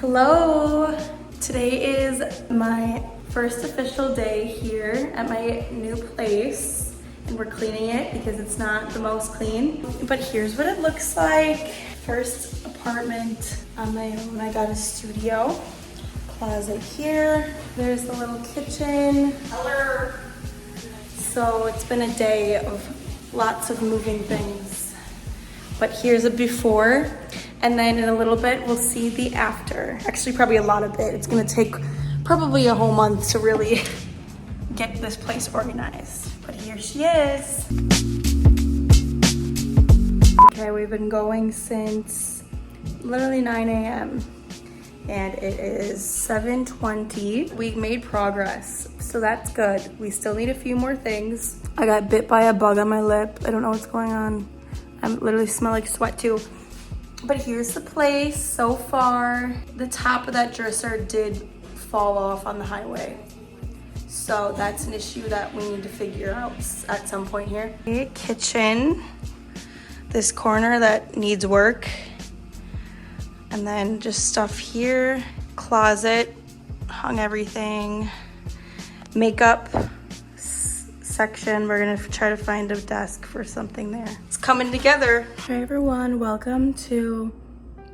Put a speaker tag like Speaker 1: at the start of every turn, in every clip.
Speaker 1: Hello! Today is my first official day here at my new place, and we're cleaning it because it's not the most clean. But here's what it looks like. First apartment on my own. I got a studio, closet here. There's the little kitchen. Hello! So it's been a day of lots of moving things. But here's a before. And then in a little bit, we'll see the after. Actually, probably a lot of it. It's gonna take probably a whole month to really get this place organized. But here she is. Okay, we've been going since literally 9 a.m. And it is 7:20. We've made progress, so that's good. We still need a few more things. I got bit by a bug on my lip. I don't know what's going on. I literally smell like sweat too. But here's the place so far. The top of that dresser did fall off on the highway. So that's an issue that we need to figure out at some point here. Okay, kitchen. This corner that needs work. And then just stuff here. Closet, hung everything. Makeup section. We're gonna try to find a desk for something there. It's coming together. Hi everyone, welcome to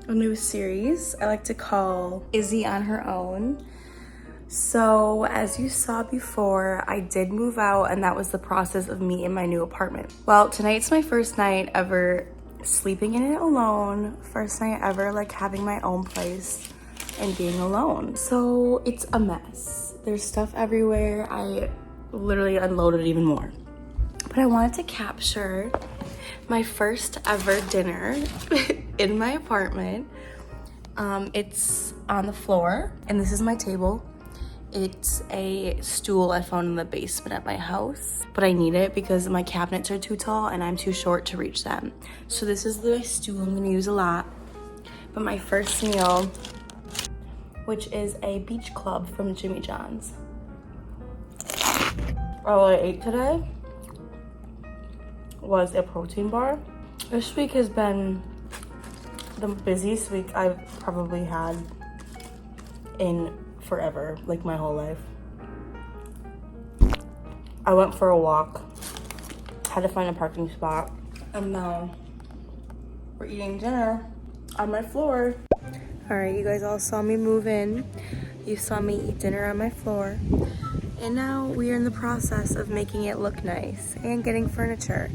Speaker 1: a new series I like to call Izzy on Her Own. So as you saw before, I did move out, and that was the process of me in my new apartment. Well, tonight's my first night ever sleeping in it alone. First night ever like having my own place and being alone. So it's a mess. There's stuff everywhere. I literally unloaded even more. But I wanted to capture my first ever dinner in my apartment. It's on the floor, and this is my table. It's a stool I found in the basement at my house, but I need it because my cabinets are too tall and I'm too short to reach them. So this is the stool I'm gonna use a lot. But my first meal, which is a beach club from Jimmy John's. All I ate today was a protein bar. This week has been the busiest week I've probably had in forever, like my whole life. I went for a walk, had to find a parking spot, and now we're eating dinner on my floor. All right, you guys all saw me move in. You saw me eat dinner on my floor. And now we are in the process of making it look nice and getting furniture.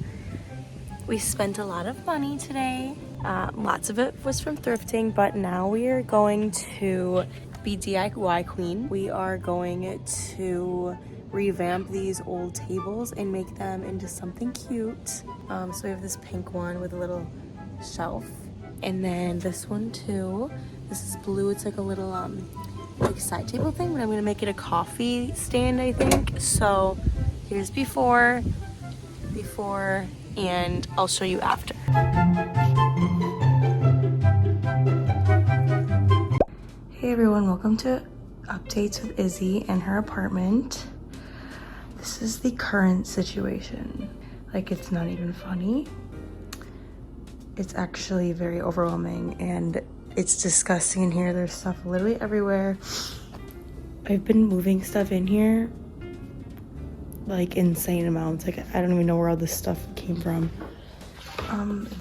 Speaker 1: We spent a lot of money today. Lots of it was from thrifting, but now we are going to be DIY queen. We are going to revamp these old tables and make them into something cute. So we have this pink one with a little shelf. And then this one too. This is blue. It's like a little like side table thing, but I'm gonna make it a coffee stand, I think. So here's before, and I'll show you after. Hey everyone, welcome to Updates with Izzy and her apartment. This is the current situation. Like, it's not even funny. It's actually very overwhelming, and it's disgusting in here. There's stuff literally everywhere. I've been moving stuff in here like insane amounts. Like, I don't even know where all this stuff came from.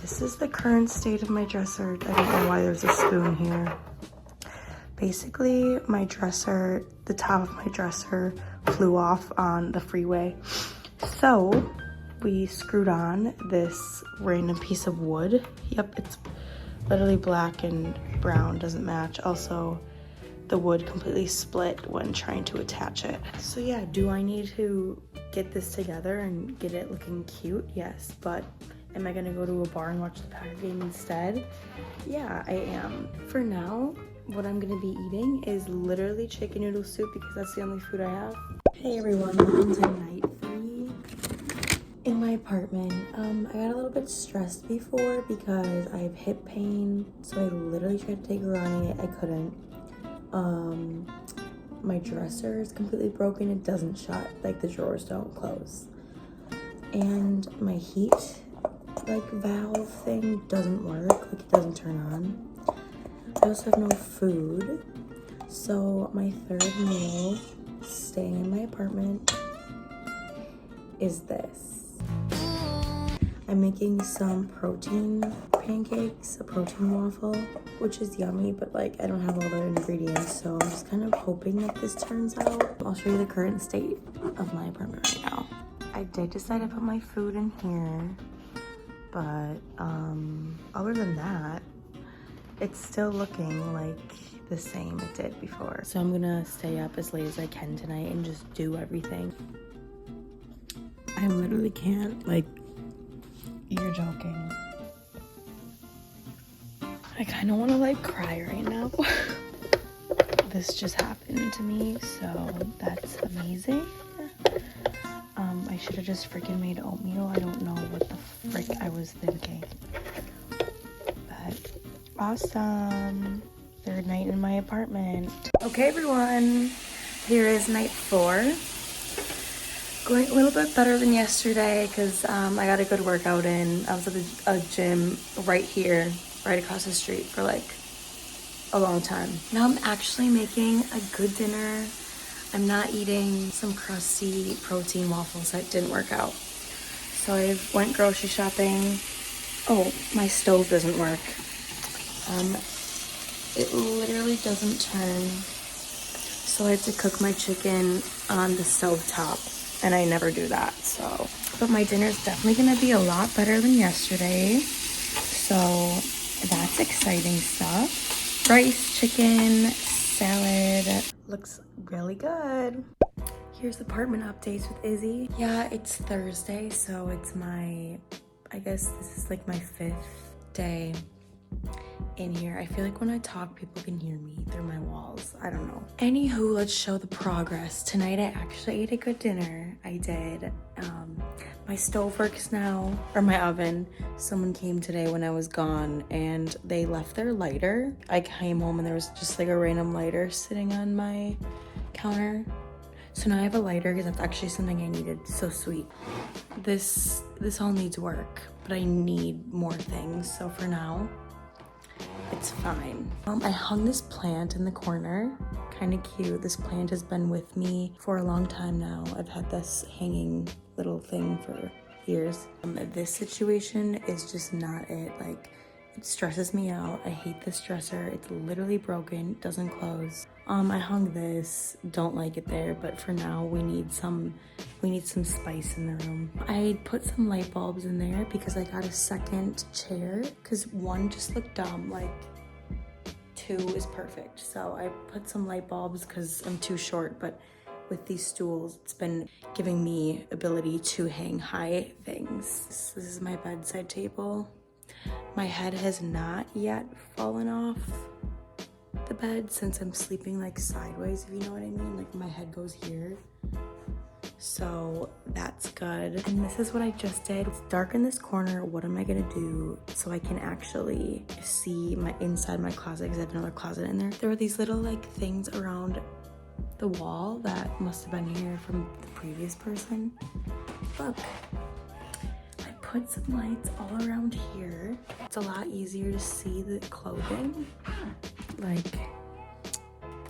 Speaker 1: This is the current state of my dresser. I don't know why there's a spoon here. Basically, my dresser, the top of my dresser flew off on the freeway. So we screwed on this random piece of wood. Yep, it's literally black and brown, doesn't match. Also, the wood completely split when trying to attach it. So yeah, do I need to get this together and get it looking cute? Yes, but am I gonna go to a bar and watch the Packer game instead? Yeah, I am. For now, what I'm gonna be eating is literally chicken noodle soup because that's the only food I have. Hey everyone, welcome to night 3 in my apartment. I got a little bit stressed before because I have hip pain, so I literally tried to take a run on it. I couldn't. My dresser is completely broken. It doesn't shut, like the drawers don't close. And my heat like valve thing doesn't work, like it doesn't turn on. I also have no food. So my third meal, staying in my apartment, is this. I'm making some protein pancakes, a protein waffle, which is yummy, but like I don't have all the ingredients, so I'm just kind of hoping that this turns out. I'll show you the current state of my apartment right now. I did decide to put my food in here, but other than that, it's still looking like the same it did before. So I'm gonna stay up as late as I can tonight and just do everything. I literally can't, like, you're joking. I kind of want to like cry right now. This just happened to me, so that's amazing. I should have just freaking made oatmeal. I don't know what the frick I was thinking. But awesome. Third night in my apartment. Okay, everyone. Here is night 4. Going a little bit better than yesterday because I got a good workout in. I was at a gym right here, right across the street for like a long time. Now I'm actually making a good dinner. I'm not eating some crusty protein waffles that didn't work out. So I went grocery shopping. Oh, my stove doesn't work. It literally doesn't turn. So I had to cook my chicken on the stove top. And I never do that, so. But my dinner's definitely gonna be a lot better than yesterday. So that's exciting stuff. Rice, chicken, salad. Looks really good. Here's apartment updates with Izzy. Yeah, it's Thursday, so it's my, I guess this is like my 5th day in here. I feel like when I talk, people can hear me through my walls. I don't know. Anywho, let's show the progress. Tonight, I actually ate a good dinner. I did. My stove works now, or my oven. Someone came today when I was gone, and they left their lighter. I came home, and there was just like a random lighter sitting on my counter. So now I have a lighter because that's actually something I needed. So sweet. This all needs work, but I need more things. So for now, it's fine. I hung this plant in the corner, kind of cute. This plant has been with me for a long time now. I've had this hanging little thing for years. This situation is just not it. Like, it stresses me out. I hate this dresser. It's literally broken, doesn't close. I hung this, don't like it there, but for now we need some spice in the room. I put some light bulbs in there because I got a second chair because one just looked dumb, like 2 is perfect. So I put some light bulbs because I'm too short, but with these stools, it's been giving me ability to hang high things. This is my bedside table. My head has not yet fallen off the bed since I'm sleeping like sideways, if you know what I mean. Like my head goes here. So that's good. And this is what I just did. It's dark in this corner. What am I gonna do so I can actually see my inside my closet, because I have another closet in there. There were these little like things around the wall that must have been here from the previous person. Look. I put some lights all around here. It's a lot easier to see the clothing. Like,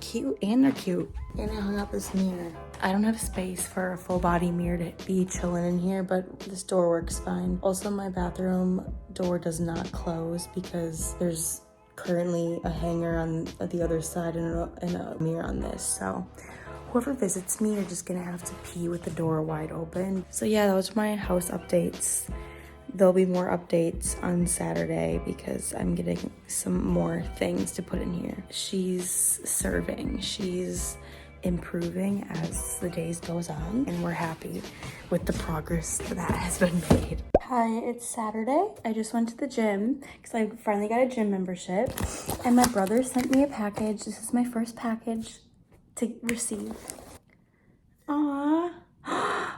Speaker 1: cute, and they're cute. And I hung up this mirror. I don't have space for a full body mirror to be chilling in here, but this door works fine. Also, my bathroom door does not close because there's currently a hanger on the other side and a mirror on this. So whoever visits me are just gonna have to pee with the door wide open. So yeah, those are my house updates. There'll be more updates on Saturday because I'm getting some more things to put in here. She's serving. She's improving as the days goes on, and we're happy with the progress that has been made. Hi, it's Saturday. I just went to the gym because I finally got a gym membership, and my brother sent me a package. This is my first package to receive. Aww.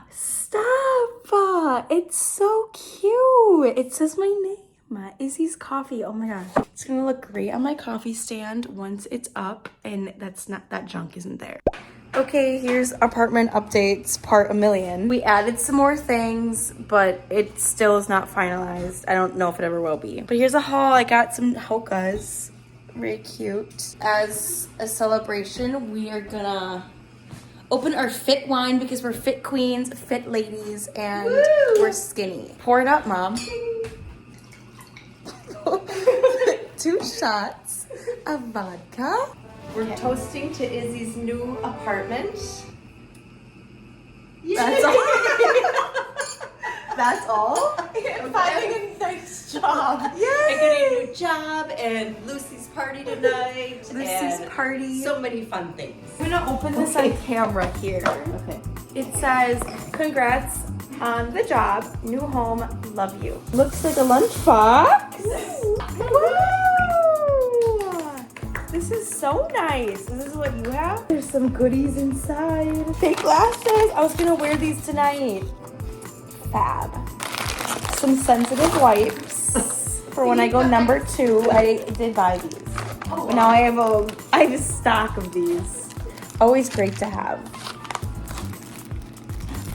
Speaker 1: Stop! It's so cute. It says my name. Izzy's Coffee. Oh my gosh. It's gonna look great on my coffee stand once it's up and that junk isn't there. Okay, here's apartment updates part a million. We added some more things, but it still is not finalized. I don't know if it ever will be. But here's a haul. I got some Hokas Very cute. As a celebration, we are gonna open our fit wine because we're fit queens, fit ladies, and we're skinny. Pour it up, Mom. 2 shots of vodka.
Speaker 2: We're toasting to Izzy's new apartment.
Speaker 1: That's all. That's all?
Speaker 2: And finding a nice job.
Speaker 1: Yay!
Speaker 2: And getting a new job and Lucy's party tonight.
Speaker 1: Lucy's
Speaker 2: and
Speaker 1: party.
Speaker 2: So many fun things.
Speaker 1: I'm gonna open this on camera here.
Speaker 2: Okay.
Speaker 1: It says, congrats on the job, new home, love you. Looks like a lunchbox. Woo! This is so nice. Is this what you have? There's some goodies inside. Fake glasses. I was gonna wear these tonight. Fab. Some sensitive wipes for when I go number 2. I did buy these.
Speaker 2: Oh,
Speaker 1: But now I have a stock of these. Always great to have.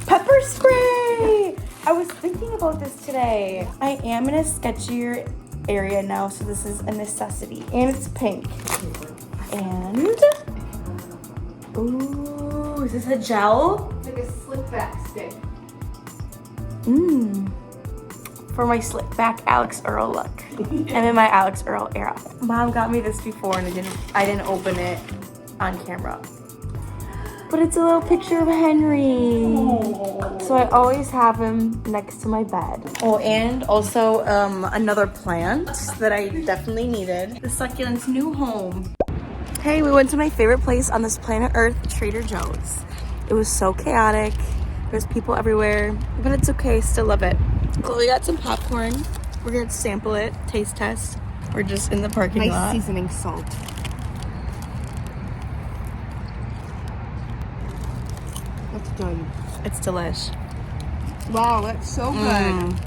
Speaker 1: Pepper spray! I was thinking about this today. I am in a sketchier area now, so this is a necessity. And it's pink. And, ooh, is this a gel?
Speaker 2: It's like a slick back stick.
Speaker 1: For my slick back Alex Earl look. I'm in my Alex Earl era. Mom got me this before and I didn't open it on camera. But it's a little picture of Henry. So I always have him next to my bed. Oh, and also another plant that I definitely needed. The succulent's new home. Hey, we went to my favorite place on this planet Earth, Trader Joe's. It was so chaotic. There's people everywhere, but it's okay, still love it. Well, we got some popcorn. We're gonna sample it, taste test. We're just in the parking lot.
Speaker 2: Seasoning salt. That's done.
Speaker 1: It's delish.
Speaker 2: Wow, that's so good.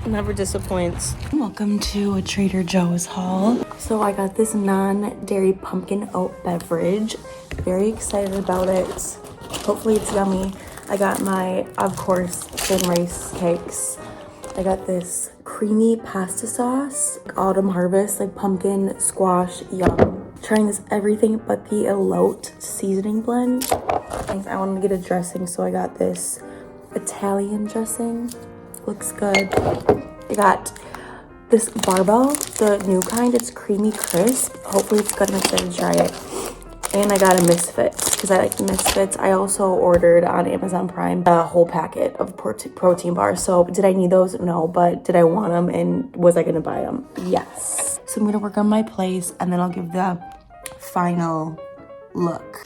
Speaker 1: Never disappoints. Welcome to a Trader Joe's haul. So I got this non-dairy pumpkin oat beverage. Very excited about it. Hopefully it's yummy. I got my, of course, thin rice cakes. I got this creamy pasta sauce, autumn harvest, like pumpkin, squash, yum. Trying this everything but the elote seasoning blend. I wanted to get a dressing, so I got this Italian dressing. Looks good. I got this barbell, the new kind. It's creamy crisp. Hopefully it's good. I'm excited to try it. And I got a Misfits because I like Misfits. I also ordered on Amazon Prime a whole packet of protein bars. So did I need those? No. But did I want them? And was I going to buy them? Yes. So I'm going to work on my place and then I'll give the final look.